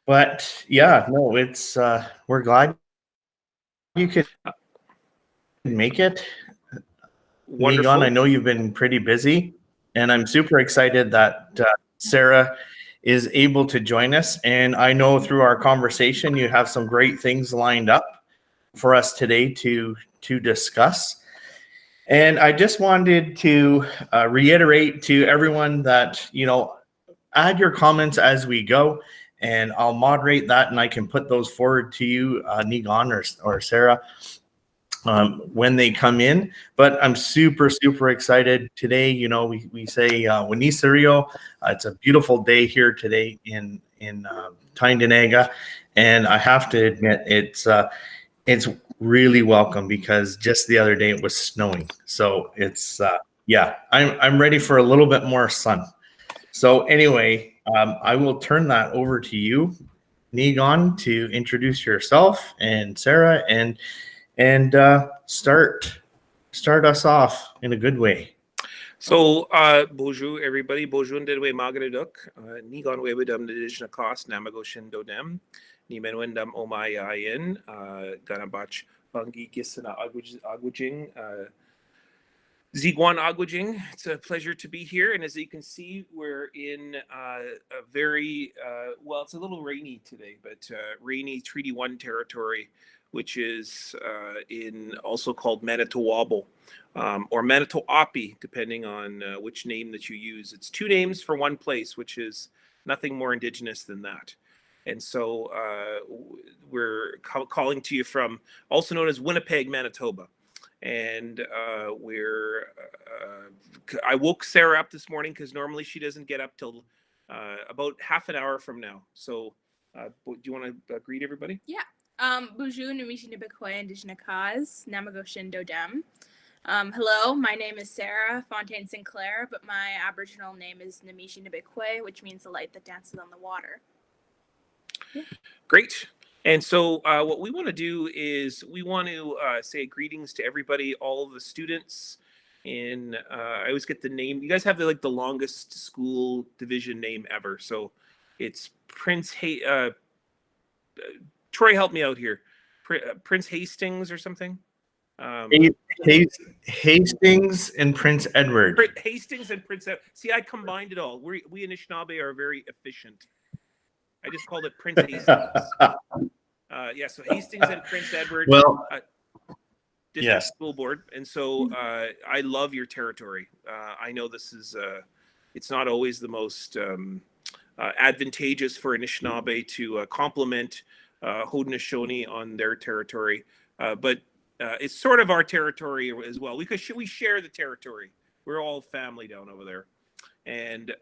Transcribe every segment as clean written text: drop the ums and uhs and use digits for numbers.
But yeah, no, it's we're glad you could make it. Niigaan, I Wonderful. know you've been pretty busy, and I'm super excited that Sarah is able to join us. And I know through our conversation, you have some great things lined up for us today to discuss. And I just wanted to reiterate to everyone that, add your comments as we go, and I'll moderate that and I can put those forward to you, Niigaan or Sarah, when they come in. But I'm super, super excited today. We say Winisario. It's a beautiful day here today in Tyndonega, and I have to admit it's really welcome because just the other day it was snowing. So it's yeah, I'm ready for a little bit more sun. So anyway, I will turn that over to you, Niigaan, to introduce yourself and Sarah and start us off in a good way. So, bonjour, everybody. Bonjour, ndedwe magreduk. Niigaanwewidam nadijna kos namago shindodem. Niigaanwewidam omayayin. Ganabach bangi gisana agujing. Ziguan Agujing, it's a pleasure to be here. And as you can see, we're in a very, well, it's a little rainy today, but rainy Treaty 1 territory, which is in also called Manitowabal or Manitowaupi, depending on which name that you use. It's two names for one place, which is nothing more indigenous than that. And so we're calling to you from also known as Winnipeg, Manitoba. And I woke Sarah up this morning because normally she doesn't get up till about half an hour from now. So do you want to greet everybody? Yeah. Bonjour, Niigaanwewidam Indigenous Cause, Namagoshin Dodem. Hello, my name is Sarah Fontaine Sinclair, but my Aboriginal name is Niigaanwewidam, which means the light that dances on the water. Yeah. Great. And so what we want to do is we want to say greetings to everybody, all of the students. And I always get the name. You guys have the longest school division name ever. So it's Troy, help me out here. Prince Hastings or something? Hastings and Prince Edward. Hastings and Prince Edward. See, I combined it all. We Anishinaabe are very efficient. I just called it Prince Hastings. Yeah, so Hastings and Prince Edward. Well, District yes. School Board. And so I love your territory. I know this is, it's not always the most advantageous for Anishinaabe to compliment Haudenosaunee on their territory, but it's sort of our territory as well. We share the territory. We're all family down over there. And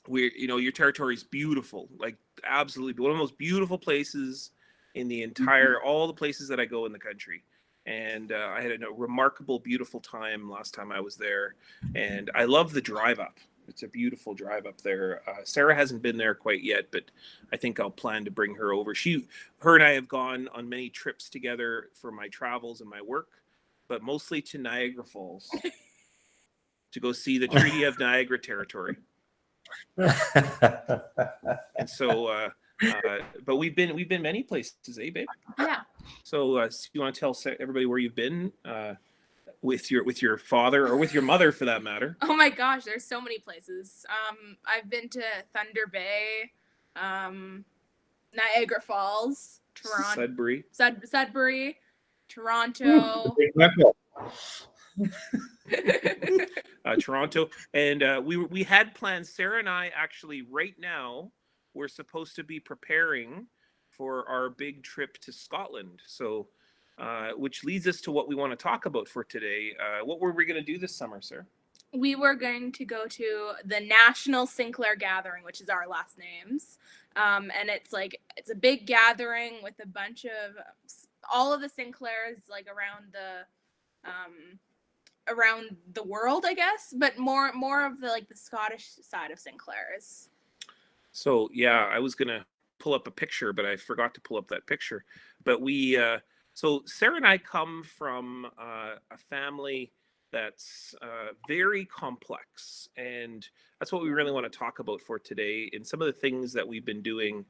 your territory is beautiful, like absolutely one of the most beautiful places in the entire, all the places that I go in the country. And I had a remarkable, beautiful time last time I was there. And I love the drive up. It's a beautiful drive up there. Sarah hasn't been there quite yet, but I think I'll plan to bring her over. Her and I have gone on many trips together for my travels and my work, but mostly to Niagara Falls to go see the Treaty of Niagara territory. And so, but we've been many places, eh, babe? Yeah. So, you want to tell everybody where you've been with your father or with your mother, for that matter? Oh my gosh, there's so many places. I've been to Thunder Bay, Niagara Falls, Toronto, Sudbury, Toronto. Toronto, and we had plans. Sarah and I actually right now we're supposed to be preparing for our big trip to Scotland. So, which leads us to what we want to talk about for today. What were we going to do this summer, Sarah? We were going to go to the National Sinclair Gathering, which is our last names, and it's a big gathering with a bunch of all of the Sinclairs around the world, I guess, but more of the Scottish side of Sinclairs. So yeah, I was gonna pull up a picture, but I forgot to pull up that picture. But so Sarah and I come from a family that's very complex. And that's what we really want to talk about for today, and some of the things that we've been doing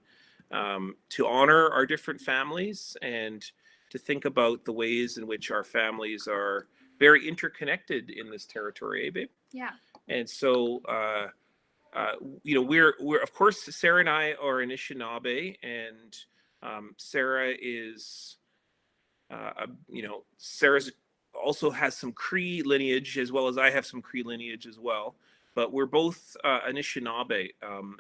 to honor our different families and to think about the ways in which our families are very interconnected in this territory, babe? Yeah. And so, we're of course, Sarah and I are Anishinaabe, and Sarah is, Sarah's also has some Cree lineage, as well as I have some Cree lineage as well. But we're both Anishinaabe,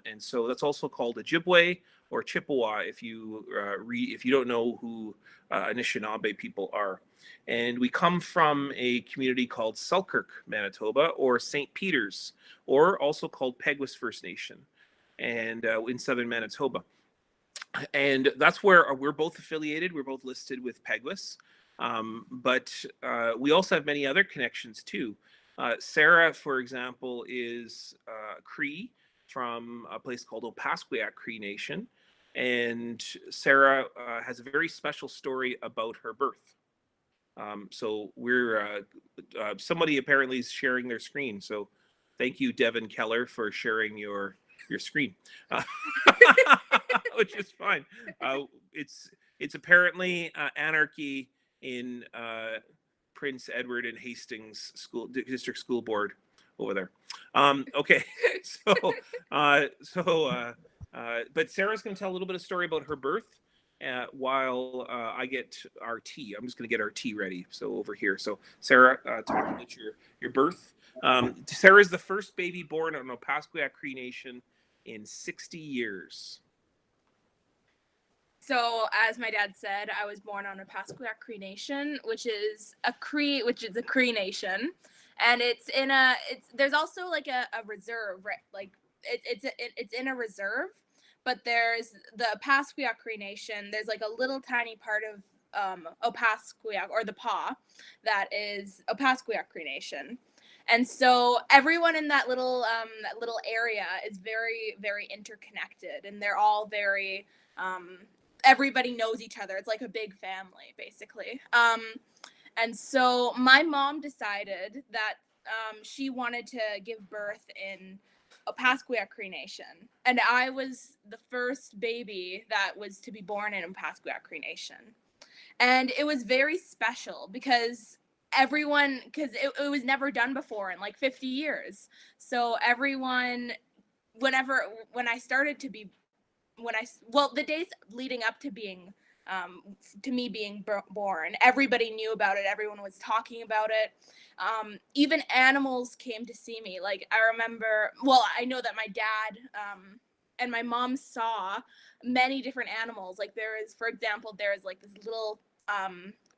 and so that's also called Ojibwe or Chippewa if you if you don't know who Anishinaabe people are. And we come from a community called Selkirk, Manitoba, or St. Peter's, or also called Peguis First Nation, and in southern Manitoba. And that's where we're both affiliated. We're both listed with Peguis, but we also have many other connections too. Sarah, for example, is Cree from a place called Opaskwayak Cree Nation, and Sarah has a very special story about her birth. So we're somebody apparently is sharing their screen. So thank you, Devin Keller, for sharing your screen, which is fine. It's apparently anarchy in Prince Edward and Hastings District School Board over there. Okay, but Sarah's going to tell a little bit of story about her birth. While I get our tea. I'm just going to get our tea ready. So over here. So Sarah, talk about your birth. Sarah is the first baby born on Opaskwayak Cree Nation in 60 years. So, as my dad said, I was born on Opaskwayak Cree Nation, which is a Cree nation, and there's also like a reserve, right? Like it's in a reserve. But there's the Opaskwayak Cree Nation. There's like a little tiny part of Opaskwayak, or the Paw, that is Opaskwayak Cree Nation. And so everyone in that little area is very, very interconnected, and they're all very everybody knows each other. It's like a big family, basically. And so my mom decided that she wanted to give birth in Opaskwayak Cree Nation, and I was the first baby that was to be born in Opaskwayak Cree Nation. And it was very special because it was never done before in like 50 years. So everyone, when the days leading up to me being born, everybody knew about it. Everyone was talking about it. Even animals came to see me. Like I know that my dad and my mom saw many different animals. Like for example, there is like this little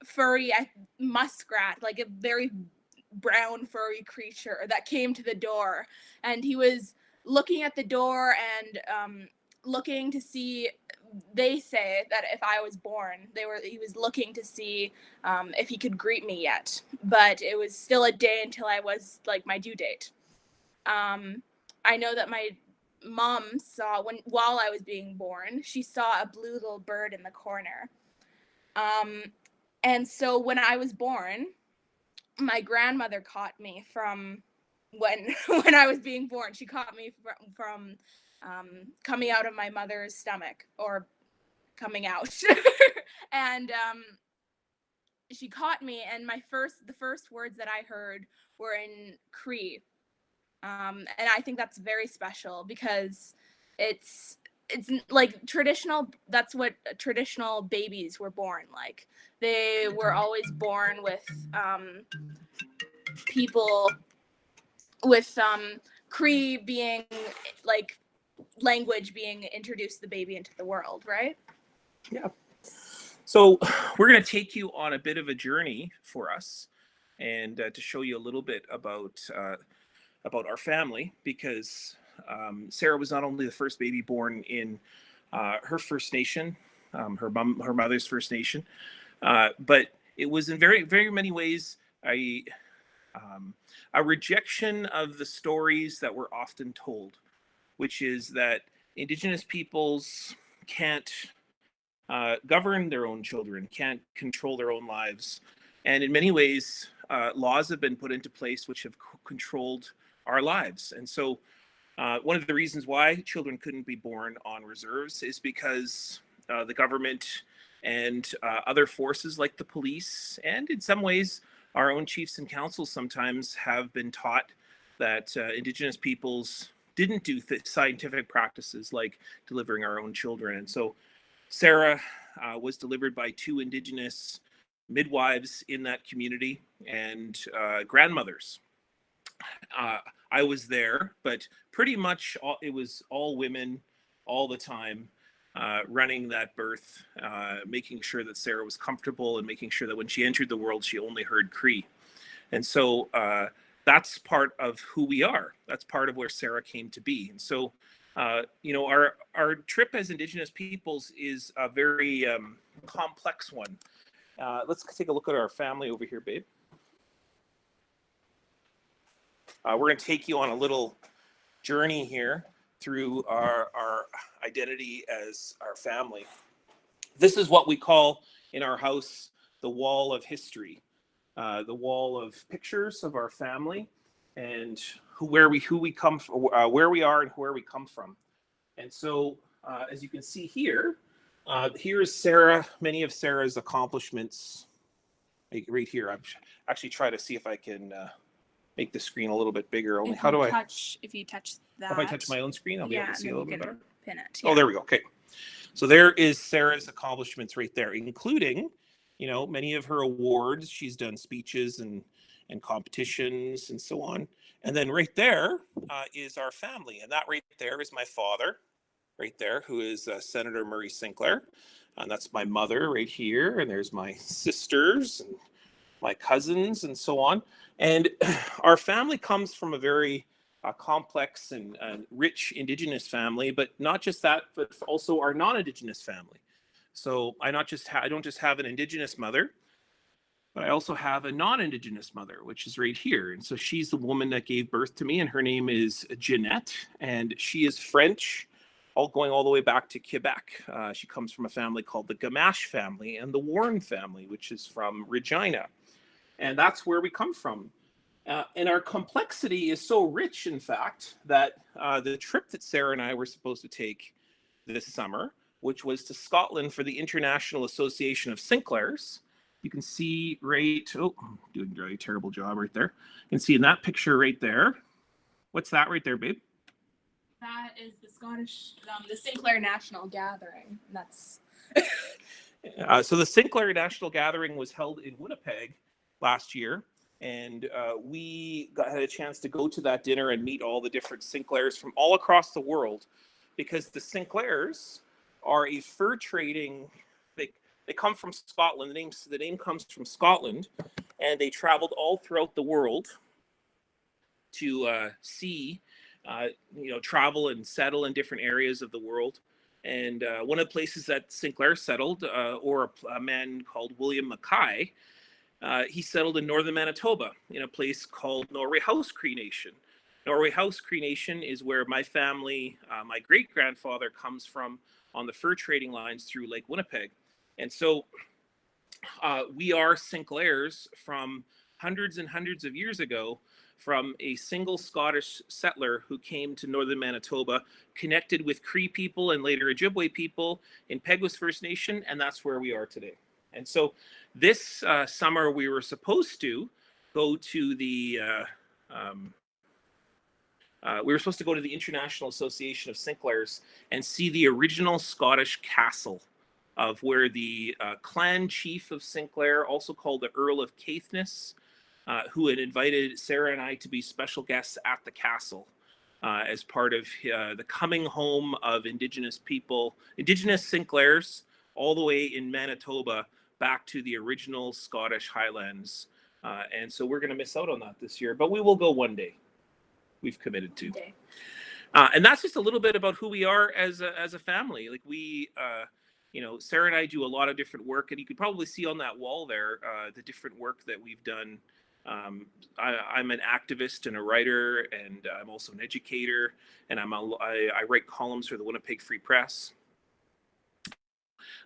furry muskrat, like a very brown furry creature that came to the door, and he was looking at the door and looking to see. They say that if I was born, he was looking to see if he could greet me yet, but it was still a day until I was like my due date. I know that my mom saw while I was being born, she saw a blue little bird in the corner. And so when I was born, my grandmother caught me from when I was being born. She caught me from coming out of my mother's stomach, or coming out. And she caught me, and the first words that I heard were in Cree. And I think that's very special because it's like traditional. That's what traditional babies were born like. They were always born with people with Cree being like language being introduced the baby into the world, right? Yeah. So we're going to take you on a bit of a journey for us, and to show you a little bit about our family, because Sarah was not only the first baby born in her First Nation, her mother's First Nation, but it was in very, very many ways a rejection of the stories that were often told, which is that Indigenous peoples can't govern their own children, can't control their own lives. And in many ways, laws have been put into place which have controlled our lives. And so one of the reasons why children couldn't be born on reserves is because the government and other forces like the police, and in some ways our own chiefs and councils sometimes, have been taught that Indigenous peoples didn't do scientific practices like delivering our own children. And so Sarah was delivered by 2 Indigenous midwives in that community and grandmothers. I was there, but pretty much it was all women all the time, running that birth, making sure that Sarah was comfortable and making sure that when she entered the world, she only heard Cree. And so that's part of who we are. That's part of where Sarah came to be. And so, our trip as Indigenous peoples is a very complex one. Let's take a look at our family over here, babe. We're going to take you on a little journey here through our identity as our family. This is what we call in our house the wall of history, the wall of pictures of our family and where we come from, where we are and where we come from. And so, as you can see here, here is Sarah. Many of Sarah's accomplishments, right here. I'm actually trying to see if I can make the screen a little bit bigger. Only how do I touch? If you touch that. If I touch my own screen, I'll be able to see a little bit better. Pin it. Yeah. Oh, there we go. Okay. So there is Sarah's accomplishments right there, including, many of her awards. She's done speeches and competitions and so on. And then right there is our family. And that right there is my father right there, who is Senator Murray Sinclair. And that's my mother right here. And there's my sisters and my cousins and so on. And our family comes from a very complex and rich Indigenous family, but not just that, but also our non-Indigenous family. So I don't just have an Indigenous mother, but I also have a non-Indigenous mother, which is right here. And so she's the woman that gave birth to me, and her name is Jeanette, and she is French, going all the way back to Quebec. She comes from a family called the Gamache family and the Warren family, which is from Regina. And that's where we come from. And our complexity is so rich, in fact, that the trip that Sarah and I were supposed to take this summer, which was to Scotland for the International Association of Sinclairs, you can see I'm doing a very terrible job right there. You can see in that picture right there. What's that right there, babe? That is the Scottish, the Sinclair National Gathering. That's. So the Sinclair National Gathering was held in Winnipeg last year. And we had a chance to go to that dinner and meet all the different Sinclairs from all across the world, because the Sinclairs are a fur trading. They come from Scotland. The name comes from Scotland, and they traveled all throughout the world to travel and settle in different areas of the world. And one of the places that Sinclair settled, or a man called William Mackay, he settled in northern Manitoba in a place called Norway House Cree Nation. Norway House Cree Nation is where my family, my great-grandfather comes from on the fur trading lines through Lake Winnipeg. And so we are Sinclairs from hundreds and hundreds of years ago, from a single Scottish settler who came to northern Manitoba, connected with Cree people and later Ojibwe people in Peguis First Nation, and that's where we are today. And so this summer we were supposed to go to the International Association of Sinclairs and see the original Scottish castle of where the clan chief of Sinclair, also called the Earl of Caithness, who had invited Sarah and I to be special guests at the castle as part of the coming home of Indigenous people, Indigenous Sinclairs, all the way in Manitoba back to the original Scottish Highlands. And so we're going to miss out on that this year, but we will go one day. We've committed to. And that's just a little bit about who we are as a family. Like we, Sarah and I do a lot of different work, and you could probably see on that wall there the different work that we've done. I'm an activist and a writer, and I'm also an educator, and I write columns for the Winnipeg Free Press.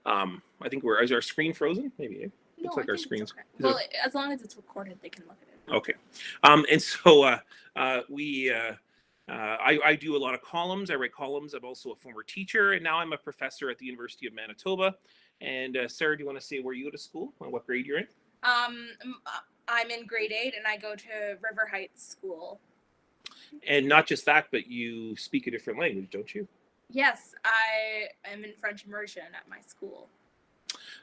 I think is our screen frozen? Maybe. No, Looks like I our think it's screens. okay. Is Well, as long as it's recorded, they can look at it. Okay. And so I do a lot of columns. I write columns. I'm also a former teacher, and now I'm a professor at the University of Manitoba. And Sarah, do you want to say where you go to school and what grade you're in? I'm in grade 8, and I go to River Heights School. And not just that, but you speak a different language, don't you? Yes, I am in French immersion at my school.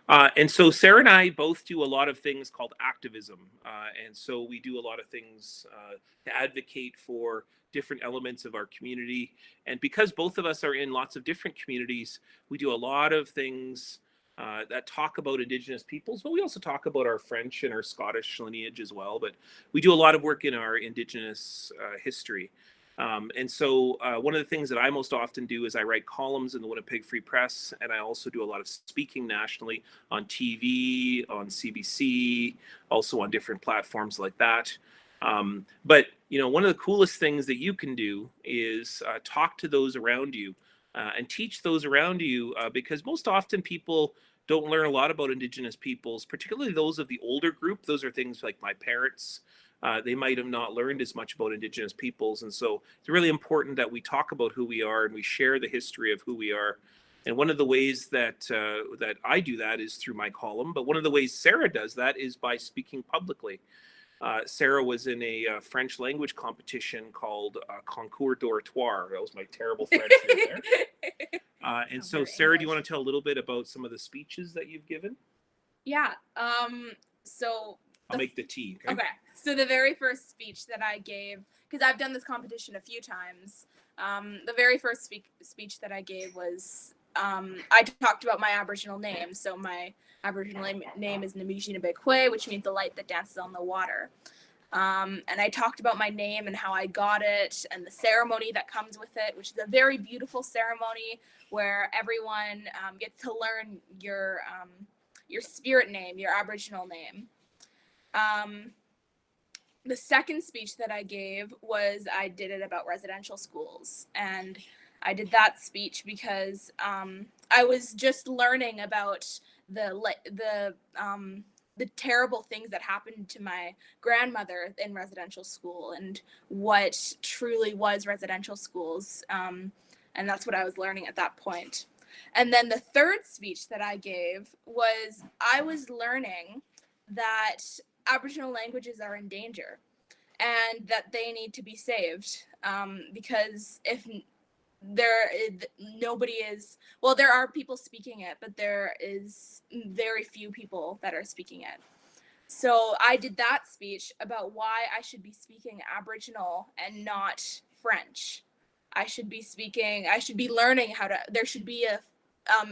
And so Sarah and I both do a lot of things called activism. And so we do a lot of things to advocate for different elements of our community. And because both of us are in lots of different communities, we do a lot of things that talk about Indigenous peoples, but we also talk about our French and our Scottish lineage as well. But we do a lot of work in our Indigenous history. And so one of the things that I most often do is I write columns in the Winnipeg Free Press, and I also do a lot of speaking nationally on TV, on CBC, also on different platforms like that. But you know, one of the coolest things that you can do is talk to those around you and teach those around you, because most often people don't learn a lot about Indigenous peoples, particularly those of the older group. Those are things like my parents. They might have not learned as much about Indigenous peoples. And so it's really important that we talk about who we are and we share the history of who we are. And one of the ways that that I do that is through my column. But one of the ways Sarah does that is by speaking publicly. Sarah was in a French language competition called Concours d'Oratoire. That was my terrible French right there. And so, Sarah, do you want to tell a little bit about some of the speeches that you've given? Yeah. So I'll make the tea. Okay. Okay. So the very first speech that I gave, because I've done this competition a few times, the very first speech that I gave was I talked about my Aboriginal name. So my Aboriginal name is Niigaanwewidam, which means the light that dances on the water. And I talked about my name and how I got it and the ceremony that comes with it, which is a very beautiful ceremony where everyone gets to learn your spirit name, your Aboriginal name. The second speech that I gave was I did it about residential schools, and I did that speech because I was just learning about the terrible things that happened to my grandmother in residential school and what truly was residential schools, and that's what I was learning at that point. And then the third speech that I gave was I was learning that Aboriginal languages are in danger and that they need to be saved, because if nobody is, well, there are people speaking it, but there is very few people that are speaking it. So I did that speech about why I should be speaking Aboriginal and not French. I should be learning how to, there should be a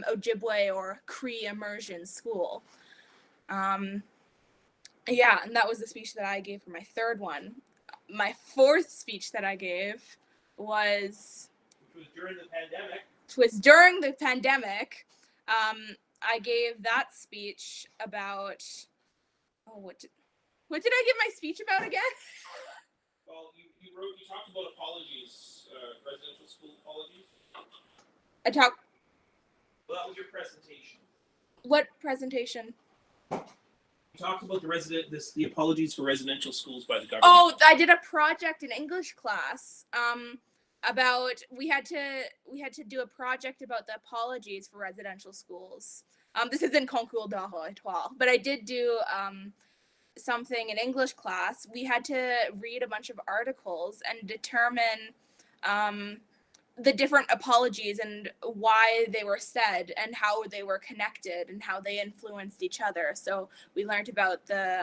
Ojibwe or Cree immersion school. Yeah, and that was the speech that I gave for my third one. My fourth speech that I gave was... Which was during the pandemic. I gave that speech about... Oh, what did I give my speech about again? Well, you talked about apologies, residential school apologies. Well, that was your presentation. What presentation? You talked about the apologies for residential schools by the government. Oh, I did a project in English class. About we had to do a project about the apologies for residential schools. This is in Concours d'Oratoire, but I did do something in English class. We had to read a bunch of articles and determine the different apologies and why they were said and how they were connected and how they influenced each other. So we learned about the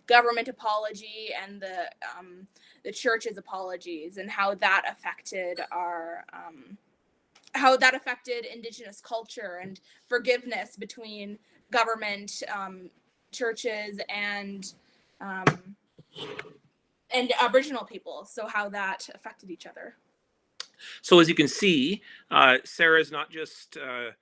government apology and the church's apologies and how that affected Indigenous culture and forgiveness between government, churches, and Aboriginal people. So how that affected each other. So as you can see, Sarah is not just a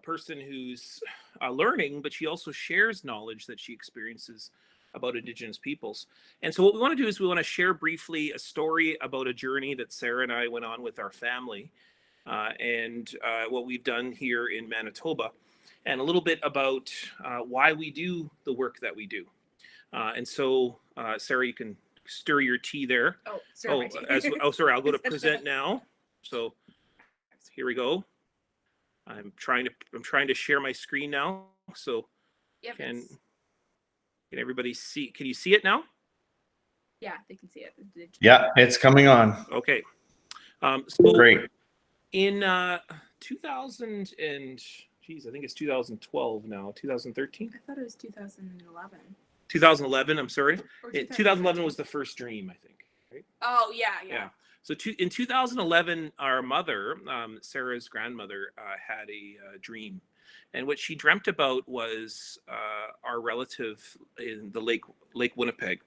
person who's learning, but she also shares knowledge that she experiences about Indigenous peoples. And so what we want to do is we want to share briefly a story about a journey that Sarah and I went on with our family and what we've done here in Manitoba. and a little bit about why we do the work that we do. And so, Sarah, you can stir your tea there. Oh, sorry. Sorry, I'll go to present now. So here we go. I'm trying to share my screen now. So Yep, can everybody see? Can you see it now? yeah, they can see it. Yeah, it's coming on. Okay. So Great. in 2000 and geez, I think it's 2012 now. 2013. I thought it was 2011. 2011. I'm sorry. Or 2011 was the first dream, I think. Right? Oh yeah. So in 2011, our mother, Sarah's grandmother, had a dream, and what she dreamt about was our relative in the Lake Winnipeg,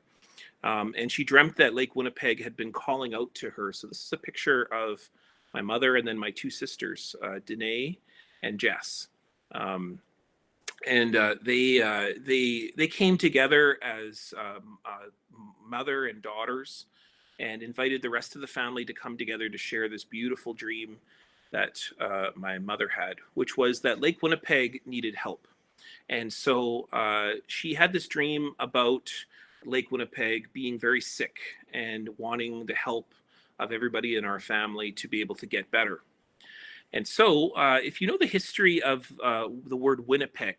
and she dreamt that Lake Winnipeg had been calling out to her. So this is a picture of my mother and then my two sisters, Danae and Jess. And they came together as mother and daughters, and invited the rest of the family to come together to share this beautiful dream that my mother had, which was that Lake Winnipeg needed help. And so she had this dream about Lake Winnipeg being very sick and wanting the help of everybody in our family to be able to get better. And so if you know the history of the word Winnipeg,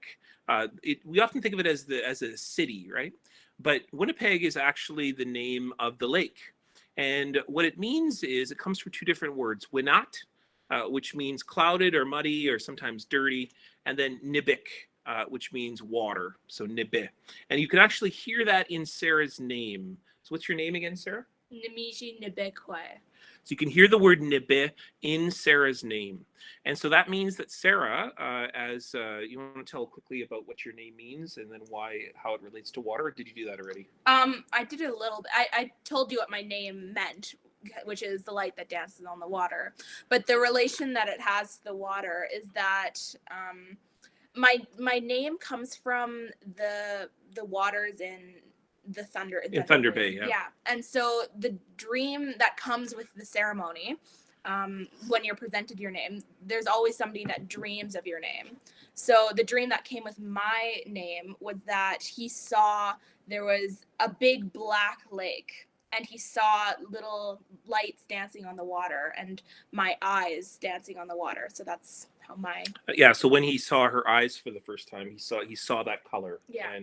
we often think of it as a city, right? But Winnipeg is actually the name of the lake. And what it means is it comes from two different words: Winnat, which means clouded or muddy or sometimes dirty, and then Nibik, which means water. So Nibe. And you can actually hear that in Sarah's name. So what's your name again, Sarah? Nimishi Nibekwe. So you can hear the word Nibe in Sarah's name. And so that means that Sarah, as you want to tell quickly about what your name means and then how it relates to water, or did you do that already? I did it a little bit. I told you what my name meant, which is the light that dances on the water. But the relation that it has to the water is that my name comes from the waters in the Thunder Bay. Yeah. And so the dream that comes with the ceremony, when you're presented your name, there's always somebody that dreams of your name. So the dream that came with my name was that he saw there was a big black lake, and he saw little lights dancing on the water and my eyes dancing on the water. So that's how my So when he saw her eyes for the first time, he saw that color. Yeah.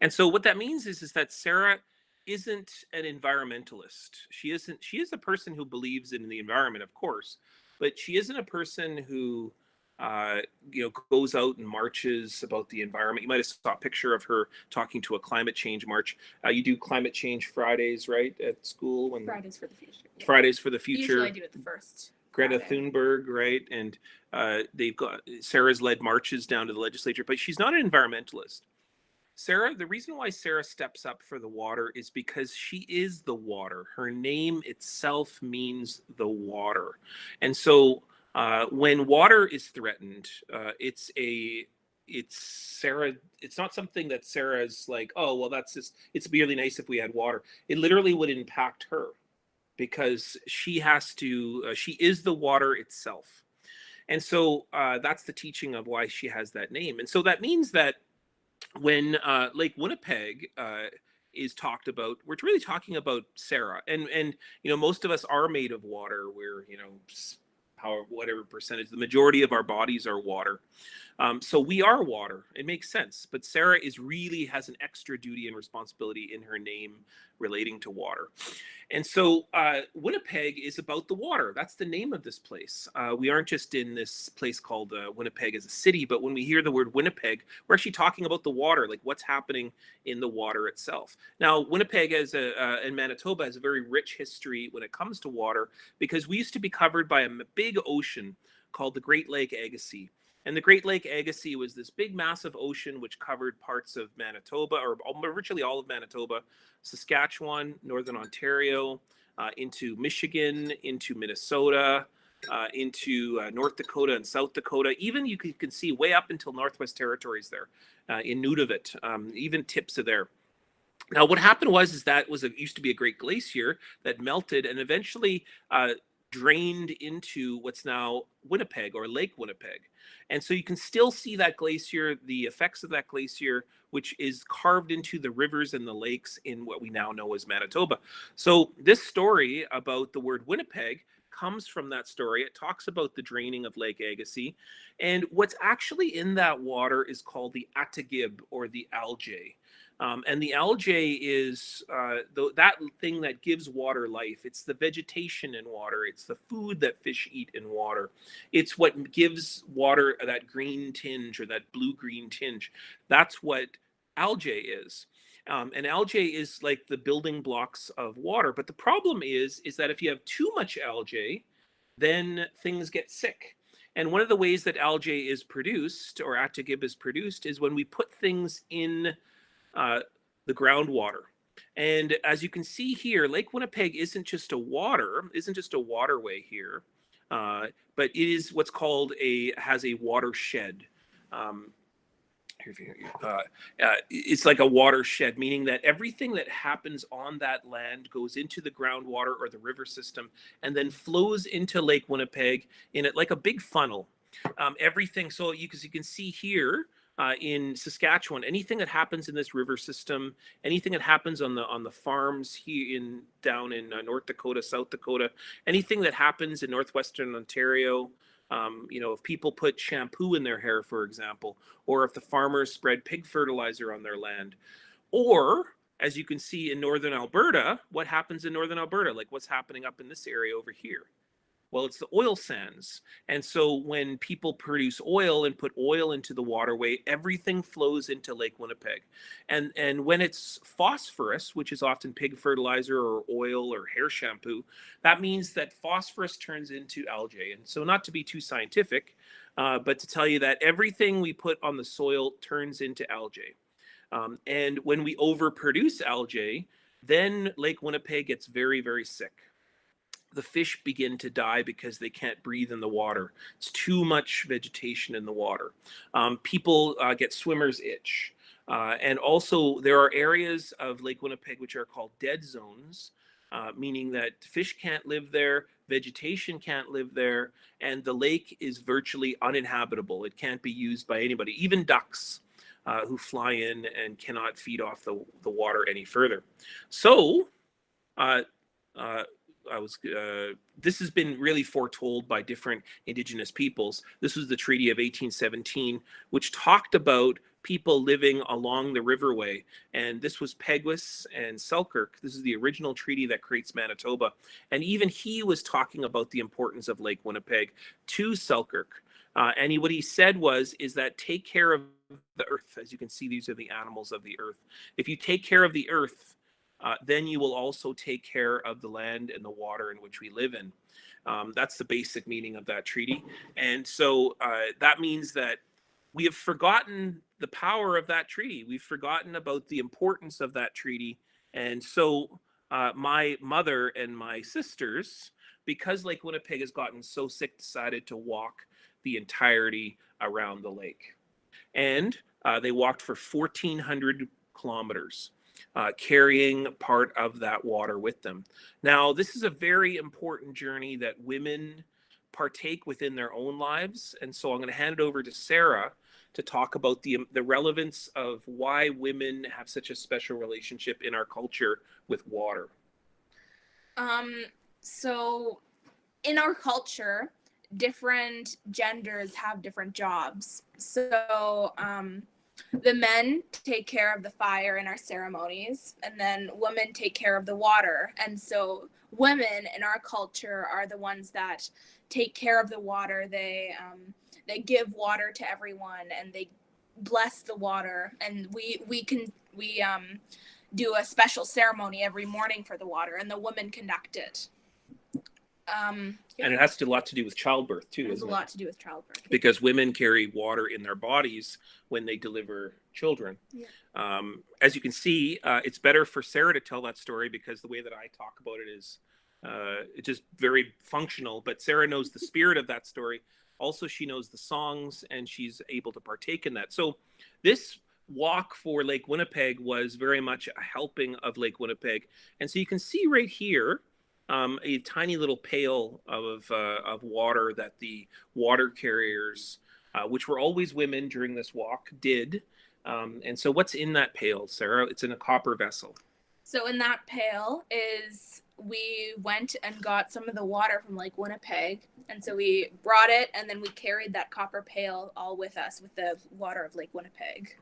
And so what that means is that Sarah isn't an environmentalist. She is a person who believes in the environment, of course, but she isn't a person who goes out and marches about the environment. You might have saw a picture of her talking to a climate change march. You do climate change Fridays, right, at school? Fridays for the Future. Yeah. Fridays for the Future. Usually I do it the first. Greta Friday. Thunberg, right? And they've got Sarah's led marches down to the legislature, but she's not an environmentalist. Sarah, the reason why Sarah steps up for the water is because she is the water. Her name itself means the water. And so when water is threatened, it's Sarah. It's not something that Sarah's like, oh, well, it's really nice if we had water. It literally would impact her, because she is the water itself. And so that's the teaching of why she has that name. And so that means that when Lake Winnipeg is talked about, we're really talking about Sarah. And most of us are made of water. We're, whatever percentage, the majority of our bodies are water. So we are water. It makes sense. But Sarah really has an extra duty and responsibility in her name relating to water. And so Winnipeg is about the water. That's the name of this place. We aren't just in this place called Winnipeg as a city, but when we hear the word Winnipeg, we're actually talking about the water, like what's happening in the water itself. Now, Winnipeg in Manitoba has a very rich history when it comes to water, because we used to be covered by a big ocean called the Great Lake Agassiz. And the Great Lake Agassiz was this big, massive ocean which covered parts of Manitoba, or virtually all of Manitoba, Saskatchewan, Northern Ontario, into Michigan, into Minnesota, into North Dakota and South Dakota. Even you can see way up until Northwest Territories there, in Nunavut, even tips of there. Now, what happened was that it used to be a great glacier that melted, and eventually drained into what's now Winnipeg or Lake Winnipeg. And so you can still see that glacier, the effects of that glacier, which is carved into the rivers and the lakes in what we now know as Manitoba. So this story about the word Winnipeg comes from that story. It talks about the draining of Lake Agassiz. And what's actually in that water is called the Attigib, or the algae. And the algae is that thing that gives water life. It's the vegetation in water. It's the food that fish eat in water. It's what gives water that green tinge, or that blue-green tinge. That's what algae is. And algae is like the building blocks of water. But the problem is that if you have too much algae, then things get sick. And one of the ways that algae is produced, or Attigib is produced, is when we put things in the groundwater. And as you can see here, Lake Winnipeg isn't just a waterway here, but it is what's called has a watershed. It's like a watershed, meaning that everything that happens on that land goes into the groundwater or the river system, and then flows into Lake Winnipeg in it like a big funnel. Everything, so you can see here, in Saskatchewan, anything that happens in this river system, anything that happens on the farms here down in North Dakota, South Dakota, anything that happens in northwestern Ontario, if people put shampoo in their hair, for example, or if the farmers spread pig fertilizer on their land, or as you can see in northern Alberta, what happens in northern Alberta, like what's happening up in this area over here. Well, it's the oil sands. And so when people produce oil and put oil into the waterway, everything flows into Lake Winnipeg. And when it's phosphorus, which is often pig fertilizer or oil or hair shampoo, that means that phosphorus turns into algae. And so, not to be too scientific, but to tell you that everything we put on the soil turns into algae. And when we overproduce algae, then Lake Winnipeg gets very, very sick. The fish begin to die because they can't breathe in the water. It's too much vegetation in the water. People get swimmer's itch. And also there are areas of Lake Winnipeg which are called dead zones, meaning that fish can't live there, vegetation can't live there, and the lake is virtually uninhabitable. It can't be used by anybody, even ducks who fly in and cannot feed off the water any further. So, this has been really foretold by different Indigenous peoples. This was the Treaty of 1817, which talked about people living along the riverway. And this was Peguis and Selkirk. This is the original treaty that creates Manitoba. And even he was talking about the importance of Lake Winnipeg to Selkirk. And what he said is that take care of the earth. As you can see, these are the animals of the earth. If you take care of the earth, then you will also take care of the land and the water in which we live in. That's the basic meaning of that treaty. And so that means that we have forgotten the power of that treaty. We've forgotten about the importance of that treaty. And so my mother and my sisters, because Lake Winnipeg has gotten so sick, decided to walk the entirety around the lake. And they walked for 1,400 kilometers. Carrying part of that water with them. Now, this is a very important journey that women partake within their own lives. And so I'm going to hand it over to Sarah to talk about the relevance of why women have such a special relationship in our culture with water. So in our culture, different genders have different jobs. So, the men take care of the fire in our ceremonies, and then women take care of the water. And so women in our culture are the ones that take care of the water. They give water to everyone, and they bless the water. And we do a special ceremony every morning for the water, and the women conduct it. And it has a lot to do with childbirth too. It has a lot to do with childbirth. Because women carry water in their bodies when they deliver children. Yeah. As you can see, it's better for Sarah to tell that story, because the way that I talk about it is it's just very functional. But Sarah knows the spirit of that story. Also, she knows the songs, and she's able to partake in that. So this walk for Lake Winnipeg was very much a helping of Lake Winnipeg. And so you can see right here, a tiny little pail of water that the water carriers, which were always women during this walk, did. And so what's in that pail, Sarah? It's in a copper vessel. So in that pail is, we went and got some of the water from Lake Winnipeg. And so we brought it, and then we carried that copper pail all with us with the water of Lake Winnipeg.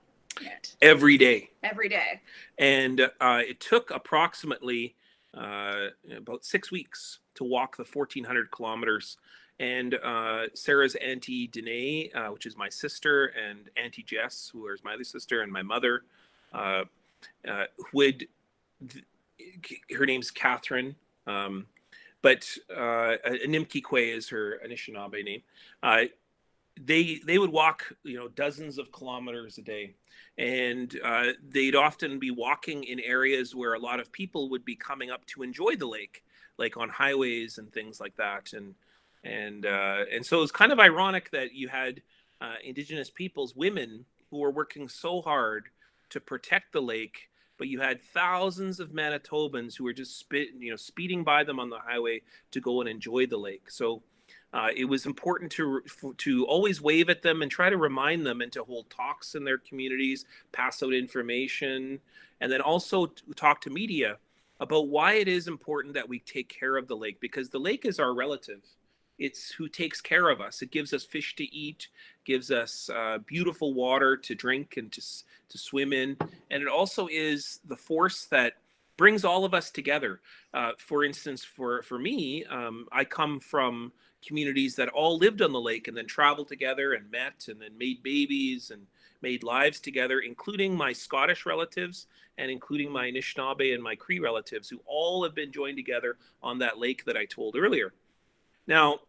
Every day. Every day. And it took approximately about 6 weeks to walk the 1,400 kilometers. And Sarah's Auntie Danae, which is my sister, and Auntie Jess, who is my other sister, and my mother, her name's Catherine, but Nimkikwe is her Anishinaabe name. They would walk, dozens of kilometers a day, and they'd often be walking in areas where a lot of people would be coming up to enjoy the lake, like on highways and things like that. And so it was kind of ironic that you had Indigenous peoples, women, who were working so hard to protect the lake, but you had thousands of Manitobans who were just speeding by them on the highway to go and enjoy the lake. So it was important to always wave at them and try to remind them, and to hold talks in their communities, pass out information, and then also talk to media about why it is important that we take care of the lake, because the lake is our relative. It's who takes care of us. It gives us fish to eat, gives us beautiful water to drink and to swim in. And it also is the force that brings all of us together. For instance, for me, I come from communities that all lived on the lake and then traveled together and met and then made babies and made lives together, including my Scottish relatives and including my Anishinaabe and my Cree relatives, who all have been joined together on that lake that I told earlier. Now,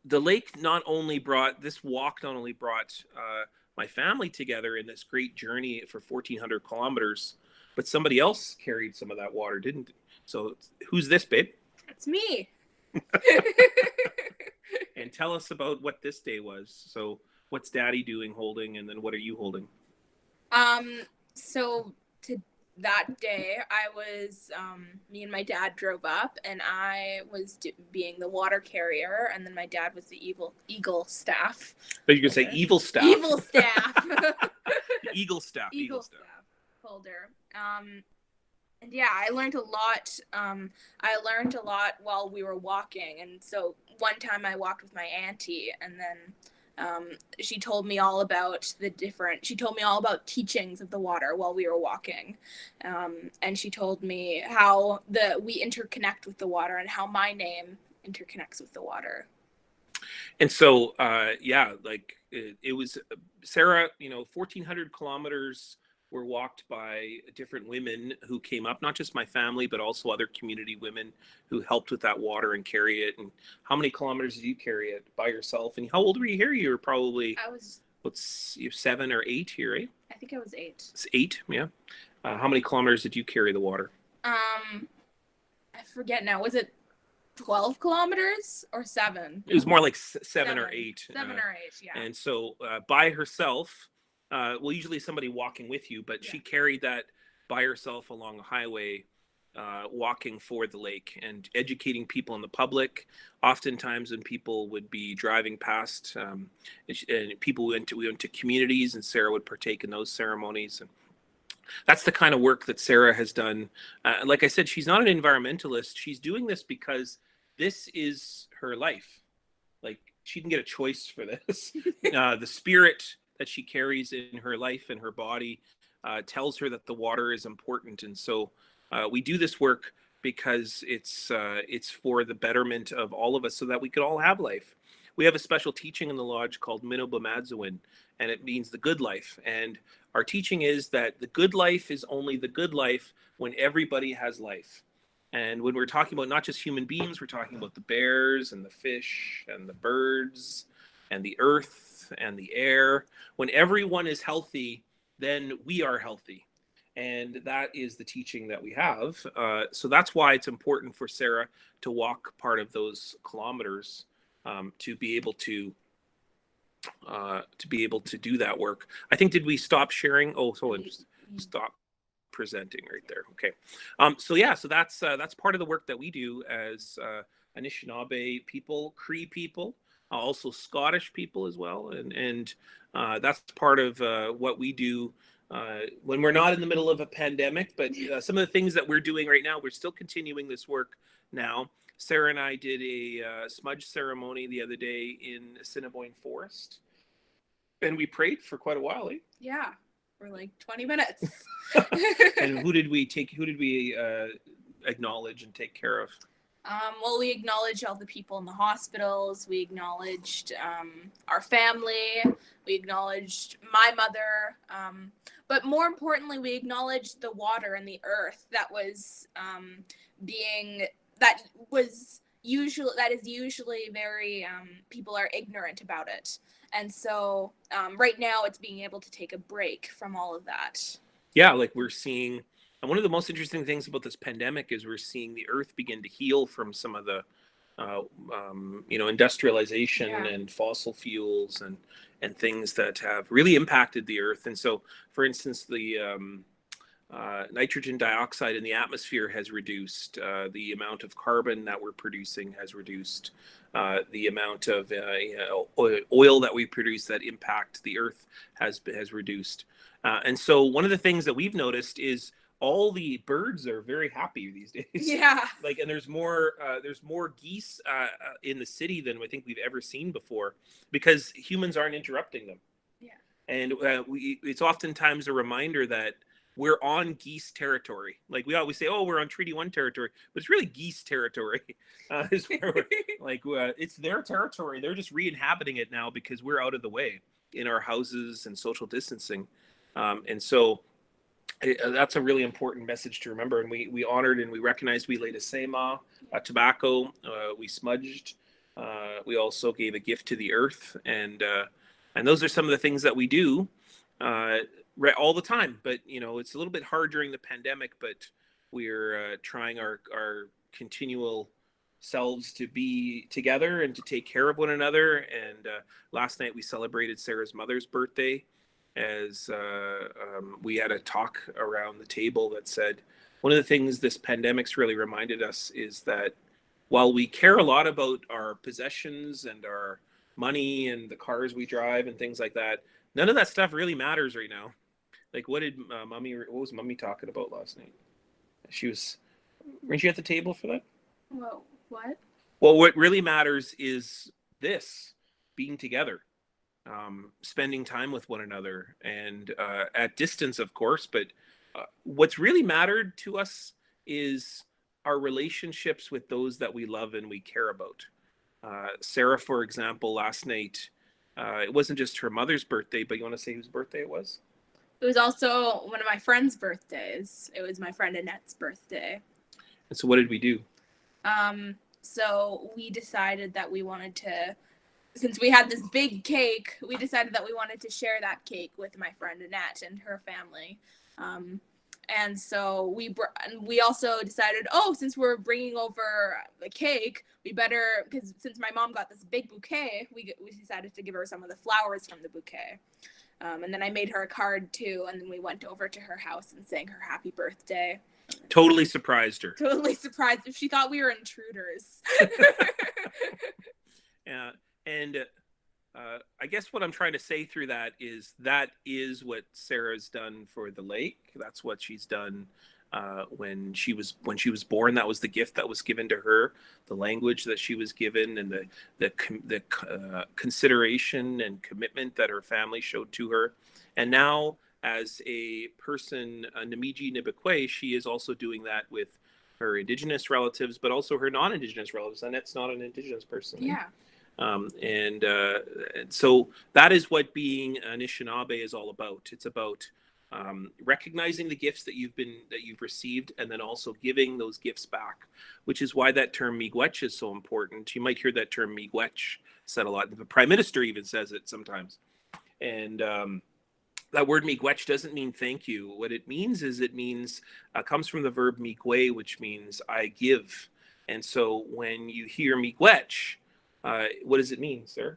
the lake not only brought my family together in this great journey for 1,400 kilometers, but somebody else carried some of that water, didn't it? So who's this, babe? It's me. And tell us about what this day was. So what's Daddy doing, holding, and then what are you holding? So that day, I was, me and my dad drove up, and I was being the water carrier, and then my dad was the eagle staff. But you can say evil staff. Evil staff. Eagle staff. Eagle staff holder. And yeah, I learned a lot. I learned a lot while we were walking. And so one time I walked with my auntie, and then she told me all about teachings of the water while we were walking. And she told me how we interconnect with the water and how my name interconnects with the water. And so, it was, Sarah, 1,400 kilometers were walked by different women who came up, not just my family, but also other community women who helped with that water and carry it. And how many kilometers did you carry it by yourself? And how old were you here? You were probably, you're 7 or 8 here, right? I think I was 8. It's 8, yeah. How many kilometers did you carry the water? I forget now. Was it 12 kilometers or 7? It was more like 7 or 8. 7 or 8, yeah. And so by herself, usually somebody walking with you, but she carried that by herself along the highway, walking for the lake and educating people in the public. Oftentimes when people would be driving past, and we went to communities, and Sarah would partake in those ceremonies. And that's the kind of work that Sarah has done. Like I said, she's not an environmentalist. She's doing this because this is her life. Like, she didn't get a choice for this. The spirit that she carries in her life and her body tells her that the water is important. And so we do this work because it's for the betterment of all of us, so that we could all have life. We have a special teaching in the lodge called Minobamadzawin, and it means the good life. And our teaching is that the good life is only the good life when everybody has life. And when we're talking about not just human beings, we're talking about the bears and the fish and the birds and the earth and the air. When everyone is healthy, then we are healthy. And that is the teaching that we have. So that's why it's important for Sarah to walk part of those kilometers, to be able to do that work. I think, did we stop sharing? Oh, so just stop. presenting right there. Okay. So that's part of the work that we do as Anishinaabe people, Cree people, also Scottish people as well, and that's part of what we do when we're not in the middle of a pandemic. But some of the things that we're doing right now, we're still continuing this work now. Sarah and I did a smudge ceremony the other day in Assiniboine Forest, and we prayed for quite a while. Yeah, for like 20 minutes. And who did we acknowledge and take care of? Well, we acknowledged all the people in the hospitals. We acknowledged our family. We acknowledged my mother. But more importantly, we acknowledged the water and the earth that is usually very, people are ignorant about it. And so right now it's being able to take a break from all of that. Yeah, like we're seeing, and one of the most interesting things about this pandemic is we're seeing the earth begin to heal from some of the, industrialization and fossil fuels and things that have really impacted the earth. And so, for instance, the nitrogen dioxide in the atmosphere has reduced. The amount of carbon that we're producing has reduced. The amount of oil that we produce that impact the earth has reduced. And so one of the things that we've noticed is all the birds are very happy these days. Yeah. And there's more geese in the city than I think we've ever seen before, because humans aren't interrupting them. Yeah. And it's oftentimes a reminder that we're on geese territory. Like we always say, oh, we're on Treaty 1 territory, but it's really geese territory. Is where it's their territory. They're just re-inhabiting it now because we're out of the way in our houses and social distancing. And so that's a really important message to remember. And we honored and we recognized, we laid a sema, tobacco, we smudged. We also gave a gift to the earth. And those are some of the things that we do all the time. But, it's a little bit hard during the pandemic, but we're trying our continual selves to be together and to take care of one another. And last night we celebrated Sarah's mother's birthday, as we had a talk around the table that said one of the things this pandemic's really reminded us is that while we care a lot about our possessions and our money and the cars we drive and things like that, none of that stuff really matters right now. Like what was mommy talking about last night? Weren't you at the table for that? Whoa, what? Well, what really matters is this, being together. Spending time with one another, and at distance, of course, but what's really mattered to us is our relationships with those that we love and we care about. Sarah, for example, last night, it wasn't just her mother's birthday, but you want to say whose birthday it was? It was also one of my friend's birthdays. It was my friend Annette's birthday. And so what did we do? So we decided that we wanted to, since we had this big cake, we decided that we wanted to share that cake with my friend Annette and her family. And so we also decided, since we're bringing over the cake, we better, because since my mom got this big bouquet, we decided to give her some of the flowers from the bouquet. And then I made her a card too, and then we went over to her house and sang her happy birthday. Totally surprised her. Totally surprised. She thought we were intruders. Yeah. And I guess what I'm trying to say through that is what Sarah's done for the lake. That's what she's done when she was born. That was the gift that was given to her, the language that she was given, and the consideration and commitment that her family showed to her. And now, as a person, Namiji Nibikwe, she is also doing that with her Indigenous relatives, but also her non-Indigenous relatives. Annette's not an Indigenous person. Yeah. And so that is what being Anishinaabe is all about. It's about recognizing the gifts that you've received, and then also giving those gifts back, which is why that term miigwech is so important. You might hear that term miigwech said a lot. The Prime Minister even says it sometimes. And that word miigwech doesn't mean thank you. What it means is comes from the verb miigwe, which means I give. And so when you hear miigwech, what does it mean, sir?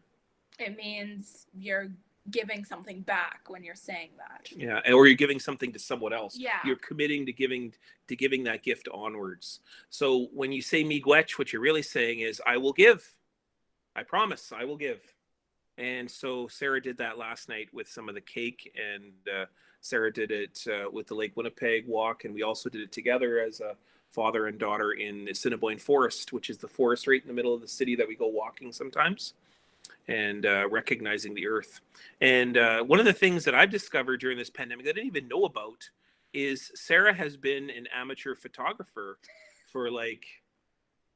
It means you're giving something back when you're saying that. Yeah, or you're giving something to someone else. Yeah. You're committing to giving that gift onwards. So when you say miigwech, what you're really saying is, I will give. I promise I will give. And so Sarah did that last night with some of the cake, and Sarah did it with the Lake Winnipeg walk, and we also did it together as a father and daughter in Assiniboine Forest, which is the forest right in the middle of the city that we go walking sometimes, and recognizing the earth. And one of the things that I've discovered during this pandemic that I didn't even know about is Sarah has been an amateur photographer for like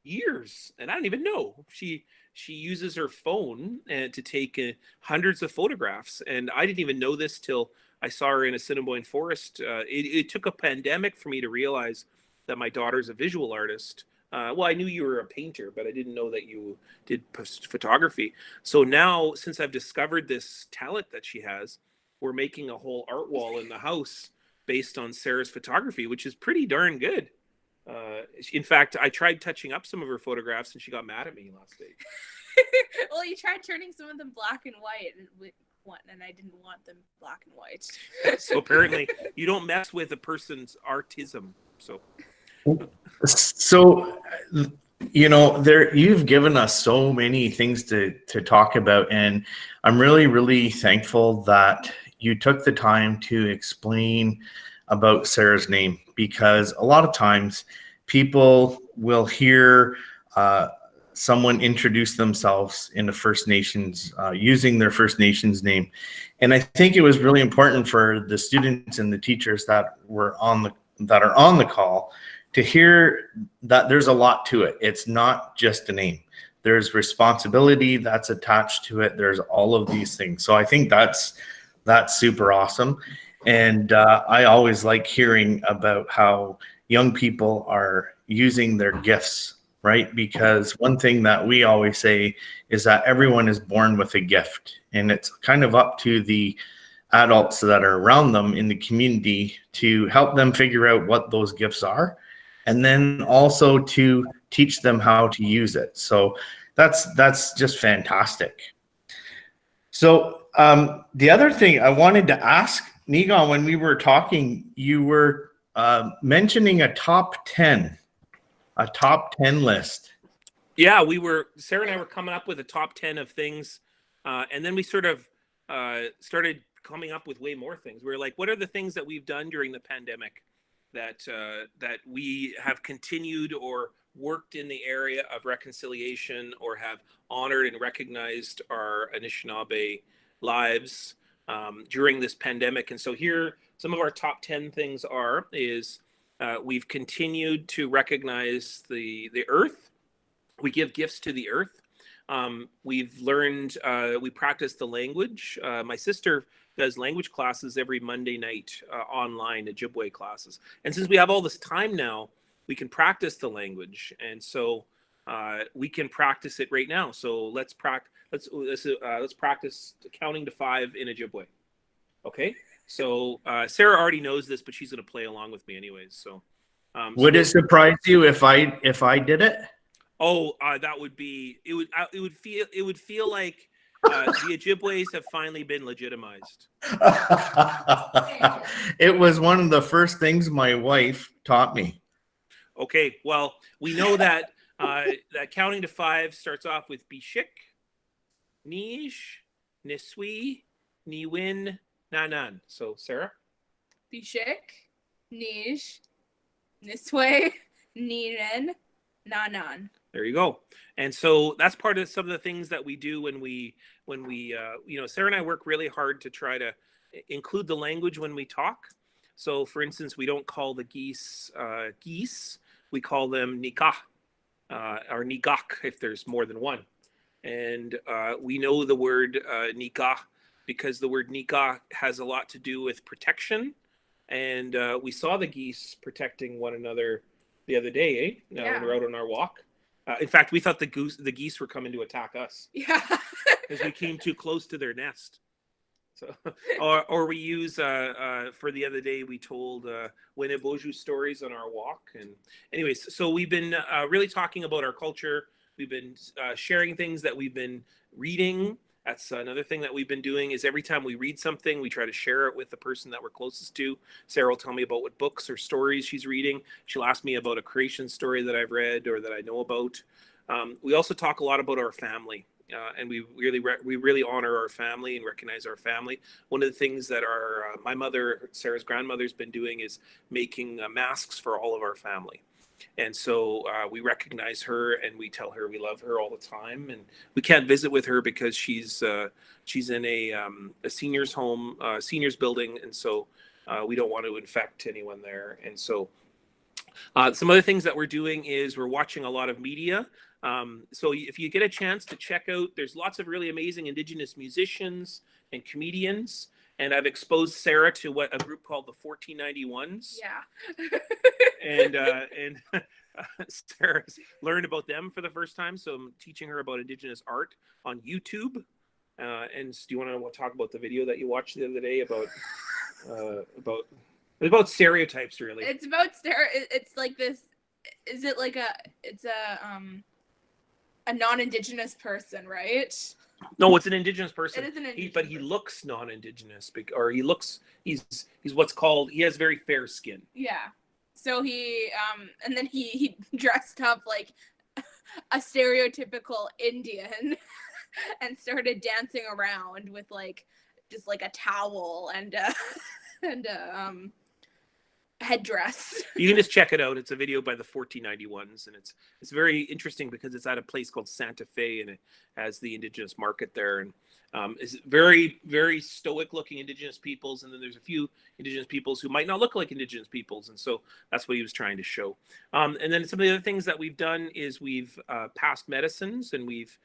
years, and I don't even know. She uses her phone to take hundreds of photographs, and I didn't even know this till I saw her in Assiniboine Forest. It took a pandemic for me to realize that my daughter's a visual artist. Well, I knew you were a painter, but I didn't know that you did photography. So now, since I've discovered this talent that she has, we're making a whole art wall in the house based on Sarah's photography, which is pretty darn good. In fact, I tried touching up some of her photographs, and she got mad at me last day. Well, you tried turning some of them black and white, and I didn't want them black and white. So apparently, you don't mess with a person's artism. So you've given us so many things to talk about, and I'm really, really thankful that you took the time to explain about Sarah's name, because a lot of times people will hear someone introduce themselves in the First Nations using their First Nations name. And I think it was really important for the students and the teachers that are on the call to hear that there's a lot to it. It's not just a name. There's responsibility that's attached to it. There's all of these things. So I think that's super awesome. And I always like hearing about how young people are using their gifts, right? Because one thing that we always say is that everyone is born with a gift, and it's kind of up to the adults that are around them in the community to help them figure out what those gifts are, and then also to teach them how to use it. So that's just fantastic. So the other thing I wanted to ask, Niigaan, when we were talking, you were mentioning a top 10 list. yeah, Sarah and I were coming up with a top 10 of things, and then we sort of started coming up with way more things. We were like, what are the things that we've done during the pandemic that we have continued or worked in the area of reconciliation, or have honored and recognized our Anishinaabe lives during this pandemic? And so here, some of our top 10 things is we've continued to recognize the earth. We give gifts to the earth. We've learned, we practice the language. My sister does language classes every Monday night online, Ojibwe classes. And since we have all this time now, we can practice the language. And so we can practice it right now. So let's practice counting to 5 in Ojibwe. Okay. So Sarah already knows this, but she's going to play along with me anyways. So would it surprise you if I did it? Oh, that would be, it would feel like the Ojibways have finally been legitimized. It was one of the first things my wife taught me. Okay, well, we know that that counting to 5 starts off with Bishik, Nish, Niswi, Niwin, Nanan. So, Sarah? Bishik, Nish, Niswe, Niren, Nanan. There you go. And so that's part of some of the things that we do when we Sarah and I work really hard to try to include the language when we talk. So for instance, we don't call the geese geese, we call them Nika or Nigak if there's more than one. And we know the word Nika because the word Nika has a lot to do with protection. And we saw the geese protecting one another the other day, eh? Yeah. When we were out on our walk. In fact, we thought the geese were coming to attack us. Yeah. Because we came too close to their nest. So, or we use for the other day we told Winneboju stories on our walk. And anyways, so we've been really talking about our culture. We've been sharing things that we've been reading That's another thing that we've been doing is every time we read something, we try to share it with the person that we're closest to. Sarah will tell me about what books or stories she's reading. She'll ask me about a creation story that I've read or that I know about. We also talk a lot about our family. And we really honor our family and recognize our family. One of the things that my mother, Sarah's grandmother, has been doing is making masks for all of our family. And so we recognize her and we tell her we love her all the time. And we can't visit with her because she's in a seniors home, seniors building, and so we don't want to infect anyone there. And so some other things that we're doing is we're watching a lot of media. So if you get a chance to check out, there's lots of really amazing Indigenous musicians and comedians. And I've exposed Sarah to a group called the 1491s. Yeah. and Sarah's learned about them for the first time. So I'm teaching her about Indigenous art on YouTube. And do you want to talk about the video that you watched the other day about stereotypes, really? It's about it's like this. Is it like it's a non-Indigenous person, right? No, it's an Indigenous person. It is an Indigenous but he looks non-Indigenous, or he's what's called, he has very fair skin. Yeah. So he and then he dressed up like a stereotypical Indian and started dancing around with just a towel and headdress. You can just check it out. It's a video by the 1491s, and it's very interesting because it's at a place called Santa Fe, and it has the Indigenous market there, and it's very, very stoic looking Indigenous peoples, and then there's a few Indigenous peoples who might not look like Indigenous peoples, and so that's what he was trying to show. And then some of the other things that we've done is we've passed medicines, and we've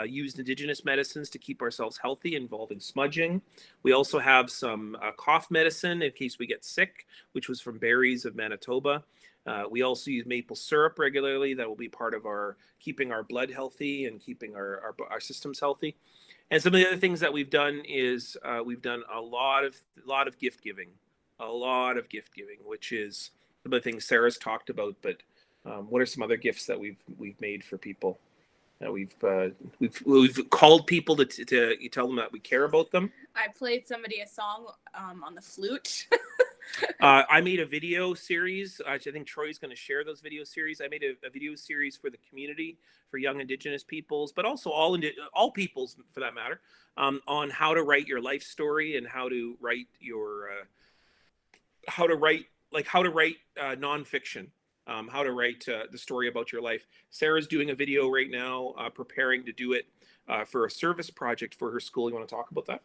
used Indigenous medicines to keep ourselves healthy, involving smudging. We also have some cough medicine in case we get sick, which was from berries of Manitoba. We also use maple syrup regularly. That will be part of our keeping our blood healthy and keeping our systems healthy. And some of the other things that we've done is we've done a lot of gift giving, which is some of the things Sarah's talked about. But what are some other gifts that we've made for people? That we've called people to tell them that we care about them. I played somebody a song on the flute. I made a video series. I think Troy's going to share those video series. I made a video series for the community, for young Indigenous peoples, but also all peoples for that matter, on how to write your life story and how to write nonfiction. How to write the story about your life. Sarah's doing a video right now, preparing to do it for a service project for her school. You want to talk about that?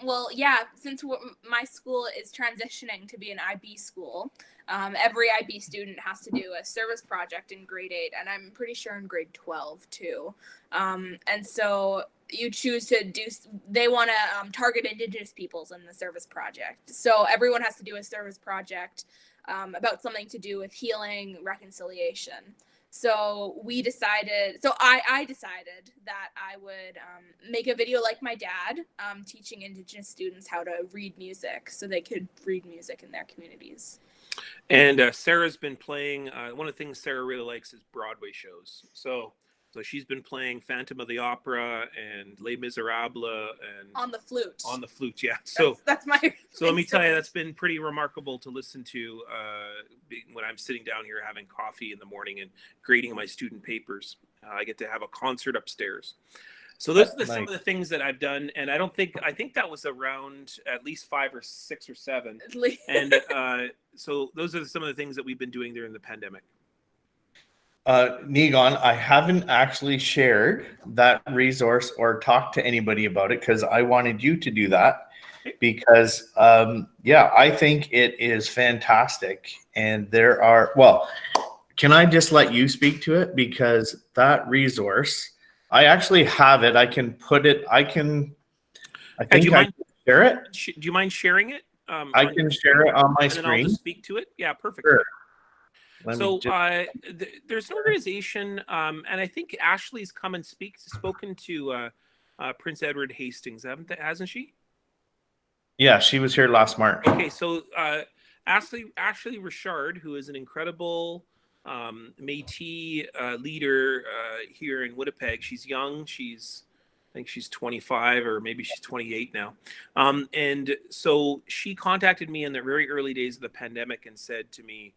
Well, yeah, since my school is transitioning to be an IB school, every IB student has to do a service project in grade 8, and I'm pretty sure in grade 12 too. And so you choose to they want to target Indigenous peoples in the service project. So everyone has to do a service project about something to do with healing, reconciliation. So I decided that I would make a video like my dad, teaching Indigenous students how to read music so they could read music in their communities. And Sarah's been playing, one of the things Sarah really likes is Broadway shows. So she's been playing Phantom of the Opera and Les Miserables and on the flute. On the flute, yeah. So that's my. So let me tell you, that's been pretty remarkable to listen to when I'm sitting down here having coffee in the morning and grading my student papers. I get to have a concert upstairs. So those are some of the things that I've done, and I think that was around at least 5 or 6 or 7. And so those are some of the things that we've been doing during the pandemic. Niigaan, I haven't actually shared that resource or talked to anybody about it because I wanted you to do that because, I think it is fantastic. And can I just let you speak to it? Because that resource, I actually have it. I can put it, I can share it. Do you mind sharing it? I can share it on my screen. And I'll just speak to it. Yeah, perfect. Sure. There's an organization, and I think Ashley's come and spoken to Prince Edward Hastings, hasn't she? Yeah, she was here last March. Okay, so Ashley Richard, who is an incredible Métis leader here in Winnipeg. She's young. She's I think she's 25 or maybe she's 28 now. And so she contacted me in the very early days of the pandemic and said to me,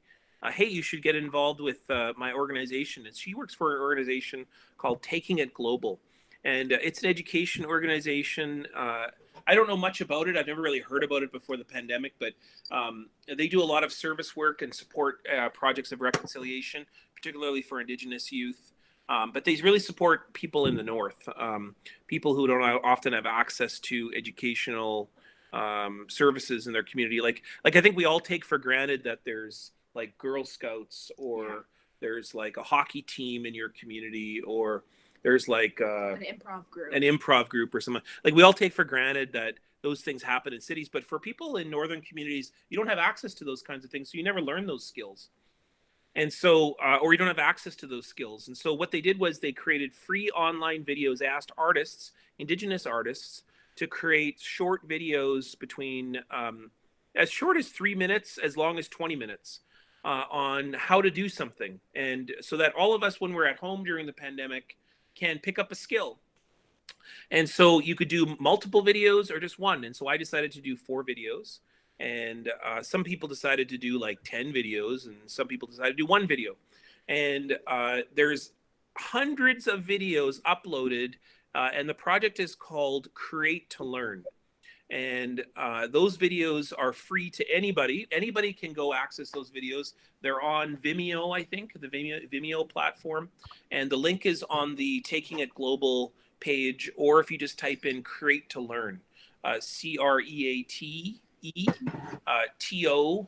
hey, you should get involved with my organization. And she works for an organization called Taking It Global. And it's an education organization. I don't know much about it. I've never really heard about it before the pandemic, but they do a lot of service work and support projects of reconciliation, particularly for Indigenous youth. But they really support people in the North, people who don't often have access to educational services in their community. Like I think we all take for granted that there's like Girl Scouts, or there's like a hockey team in your community, or there's like an improv group or something. Like we all take for granted that those things happen in cities, but for people in northern communities, you don't have access to those kinds of things, so you never learn those skills. And so, or you don't have access to those skills. And so what they did was they created free online videos. They asked artists, Indigenous artists, to create short videos between as short as 3 minutes, as long as 20 minutes on how to do something. And so that all of us, when we're at home during the pandemic, can pick up a skill. And so you could do multiple videos or just one. And so I decided to do 4 videos. And some people decided to do like 10 videos, and some people decided to do 1 video. And there's hundreds of videos uploaded, and the project is called Create to Learn. And those videos are free to anybody. Anybody can go access those videos. They're on Vimeo, I think, the Vimeo platform. And the link is on the Taking It Global page, or if you just type in Create to Learn, CREATE. TOLEARN.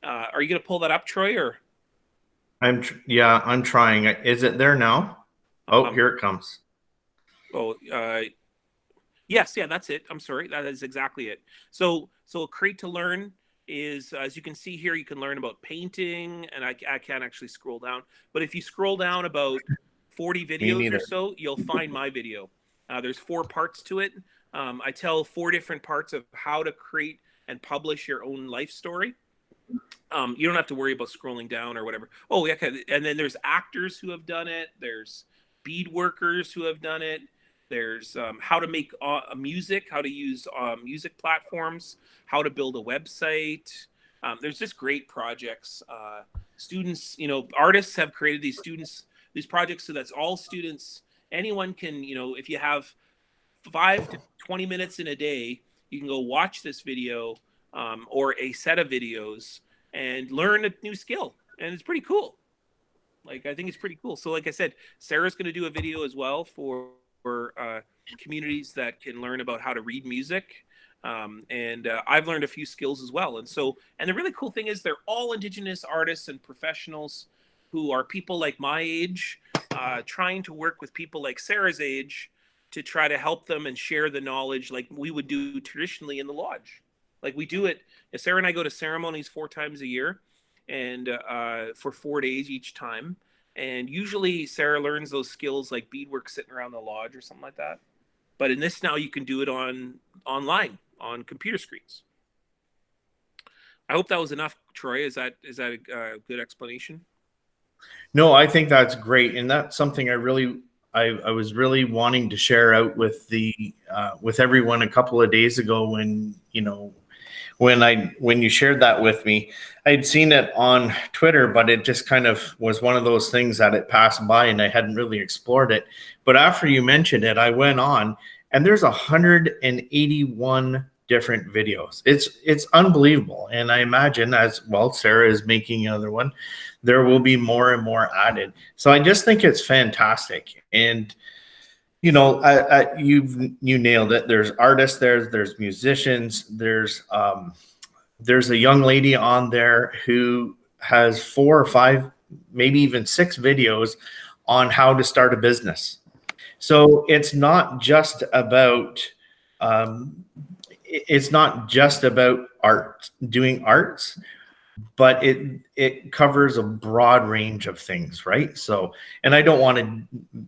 Are you going to pull that up, Troy? Or I'm trying. Is it there now? Oh, here it comes. Yes, that's it. I'm sorry, that is exactly it. So Create to Learn is, as you can see here, you can learn about painting, and I can't actually scroll down, but if you scroll down about 40 videos or so, you'll find my video. There's 4 parts to it. I tell 4 different parts of how to create and publish your own life story. You don't have to worry about scrolling down or whatever. Oh, yeah. Okay. And then there's actors who have done it. There's bead workers who have done it. There's how to make music, how to use music platforms, how to build a website. There's just great projects. Students, artists have created these projects so that's all students. Anyone can, if you have 5 to 20 minutes in a day, you can go watch this video or a set of videos and learn a new skill. And it's pretty cool. Like, I think it's pretty cool. So like I said, Sarah's going to do a video as well for communities that can learn about how to read music. And I've learned a few skills as well. And the really cool thing is they're all Indigenous artists and professionals who are people like my age, trying to work with people like Sarah's age to try to help them and share the knowledge like we would do traditionally in the lodge. Like we do it. Sarah and I go to ceremonies 4 times a year, and for 4 days each time. And usually Sarah learns those skills like beadwork sitting around the lodge or something like that. But in this now you can do it online on computer screens. I hope that was enough, Troy. Is that a good explanation? No, I think that's great, and that's something I was really wanting to share out with with everyone a couple of days ago when you shared that with me. I'd seen it on Twitter, but it just kind of was one of those things that it passed by and I hadn't really explored it. But after you mentioned it, I went on and there's 181 different videos. It's unbelievable. And I imagine as well, Sarah is making another one, there will be more and more added. So I just think it's fantastic. And you nailed it. There's artists there's musicians, there's a young lady on there who has 4 or 5, maybe even 6 videos on how to start a business. So it's not just about art, doing arts, but it covers a broad range of things, right? So, and I don't want to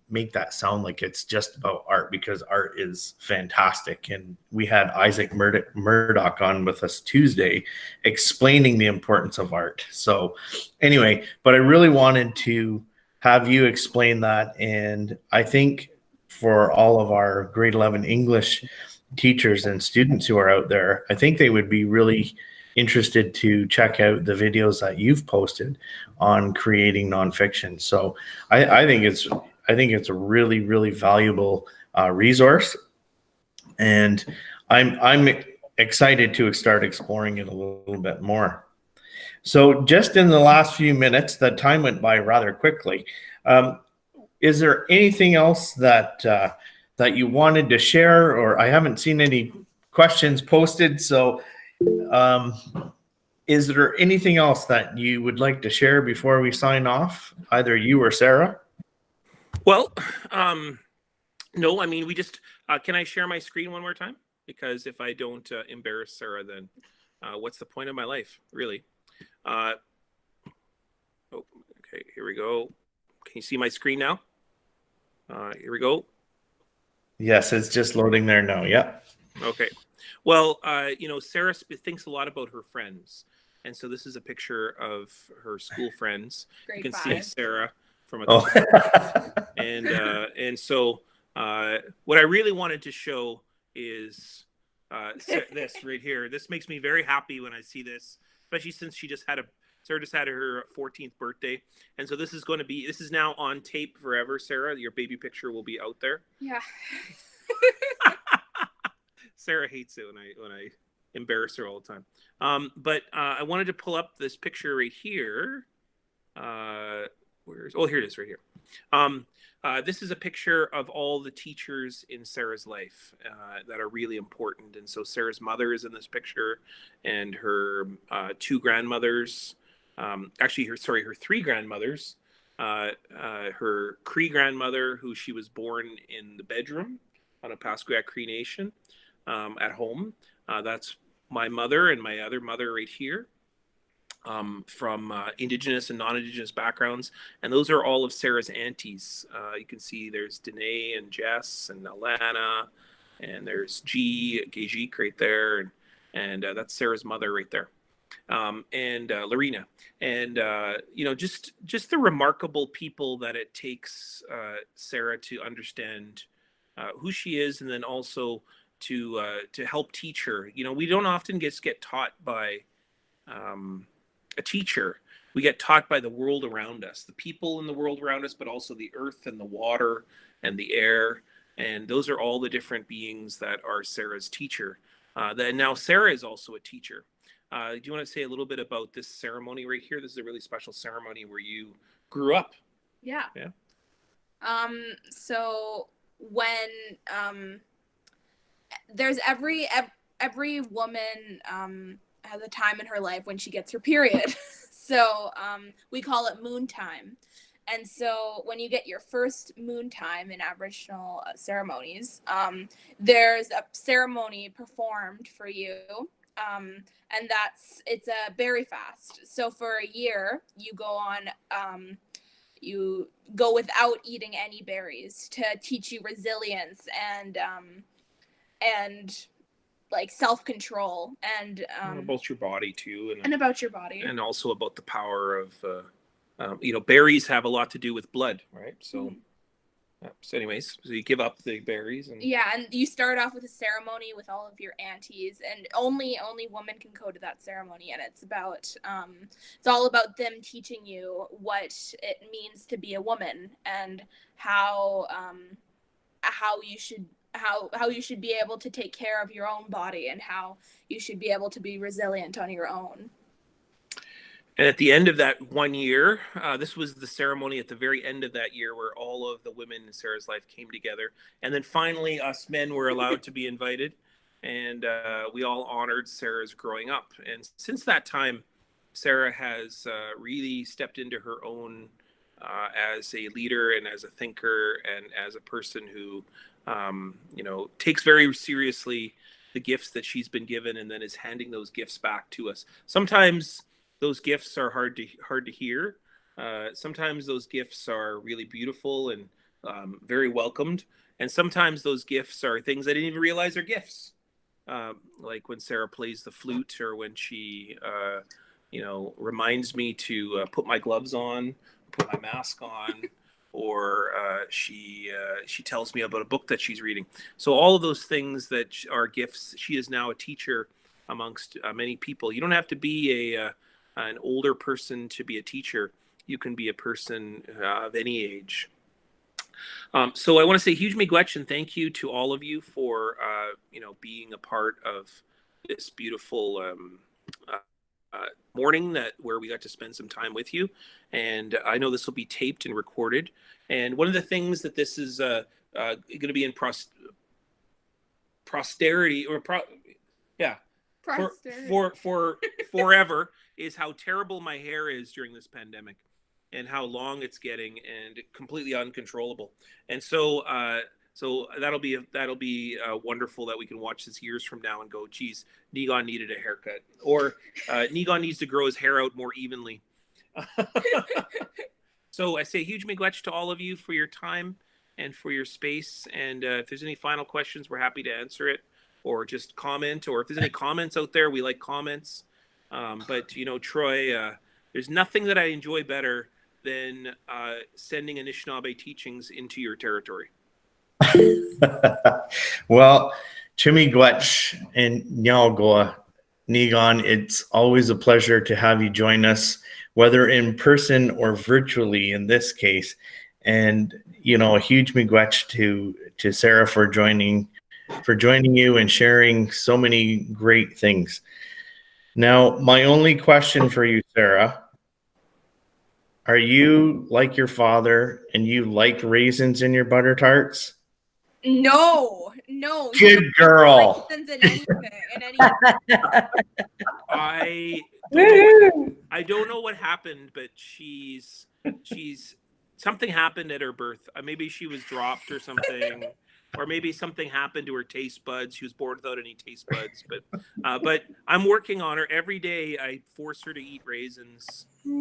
make that sound like it's just about art, because art is fantastic. And we had Isaac Murdoch on with us Tuesday explaining the importance of art. So anyway, but I really wanted to have you explain that. And I think for all of our grade 11 English teachers and students who are out there. I think they would be really interested to check out the videos that you've posted on creating nonfiction. So I think it's a really, really valuable resource, and I'm excited to start exploring it a little bit more. So just in the last few minutes, the time went by rather quickly. Is there anything else that that you wanted to share? Or I haven't seen any questions posted. So is there anything else that you would like to share before we sign off, either you or Sarah? Well, no, I mean, we just, can I share my screen one more time? Because if I don't embarrass Sarah, then what's the point of my life, really? Oh, okay, here we go. Can you see my screen now? Here we go. Yes, it's just loading there now. Yeah. Okay. Well, you know, Sarah thinks a lot about her friends. And so this is a picture of her school friends. Grade you can 5. see Sarah from a Oh. and so what I really wanted to show is this right here. This makes me very happy when I see this, especially since Sarah just had her 14th birthday. And so this is now on tape forever, Sarah. Your baby picture will be out there. Yeah. Sarah hates it when I embarrass her all the time. But I wanted to pull up this picture right here. Here it is right here. This is a picture of all the teachers in Sarah's life that are really important. And so Sarah's mother is in this picture, and her two grandmothers, her three grandmothers, her Cree grandmother, who she was born in the bedroom on a Pasquac Cree Nation at home. That's my mother and my other mother right here. From Indigenous and non-Indigenous backgrounds. And those are all of Sarah's aunties. You can see there's Danae and Jess and Alana, and there's Gajik right there. And that's Sarah's mother right there. And Lorena. And, you know, just the remarkable people that it takes Sarah to understand who she is, and then also to help teach her. You know, we don't often get taught by a teacher. We get taught by the world around us, the people in the world around us, but also the earth and the water and the air. And those are all the different beings that are Sarah's teacher. Then now Sarah is also a teacher. Do you want to say a little bit about this ceremony right here? This is a really special ceremony where you grew up. Yeah. Yeah. So when there's every woman has a time in her life when she gets her period. So we call it moon time. And so when you get your first moon time in Aboriginal ceremonies, there's a ceremony performed for you. And it's a berry fast. So for a year, you go without eating any berries to teach you resilience and like self-control and about your body too, and about your body, and also about the power of you know, berries have a lot to do with blood, right? So so anyways, so you give up the berries, and and you start off with a ceremony with all of your aunties, and only women can go to that ceremony, and it's all about them teaching you what it means to be a woman and how you should be able to take care of your own body and how you should be able to be resilient on your own. And at the end of that 1 year, this was the ceremony at the very end of that year where all of the women in Sarah's life came together. And then finally, us men were allowed to be invited. And we all honored Sarah's growing up. And since that time, Sarah has really stepped into her own as a leader and as a thinker and as a person who, you know, takes very seriously the gifts that she's been given and then is handing those gifts back to us. Sometimes those gifts are hard to hear. Sometimes those gifts are really beautiful and very welcomed. And sometimes those gifts are things I didn't even realize are gifts. Like when Sarah plays the flute, or when she, you know, reminds me to put my gloves on, put my mask on, or she tells me about a book that she's reading. So all of those things that are gifts. She is now a teacher amongst many people. You don't have to be an older person to be a teacher. You can be a person of any age. So I want to say huge miigwech and thank you to all of you for being a part of this beautiful morning where we got to spend some time with you. And I know this will be taped and recorded. And one of the things that this is going to be in posterity or for forever is how terrible my hair is during this pandemic and how long it's getting and completely uncontrollable. And so that'll be wonderful that we can watch this years from now and go, geez, Niigaan needed a haircut, or Niigaan needs to grow his hair out more evenly. So I say huge miigwech to all of you for your time and for your space. And if there's any final questions, we're happy to answer it, or just comment, or if there's any comments out there, we like comments. But Troy, there's nothing that I enjoy better than sending Anishinaabe teachings into your territory. Well, Chimiigwech and Nyalgoa, Niigaan, it's always a pleasure to have you join us, whether in person or virtually in this case. And a huge miigwech to Sarah for joining you and sharing so many great things. Now, my only question for you, Sarah, are you like your father and you like raisins in your butter tarts? No. Good girl. I don't know what happened, but she's something happened at her birth. Maybe she was dropped or something, or maybe something happened to her taste buds. She was born without any taste buds. But I'm working on her every day. I force her to eat raisins.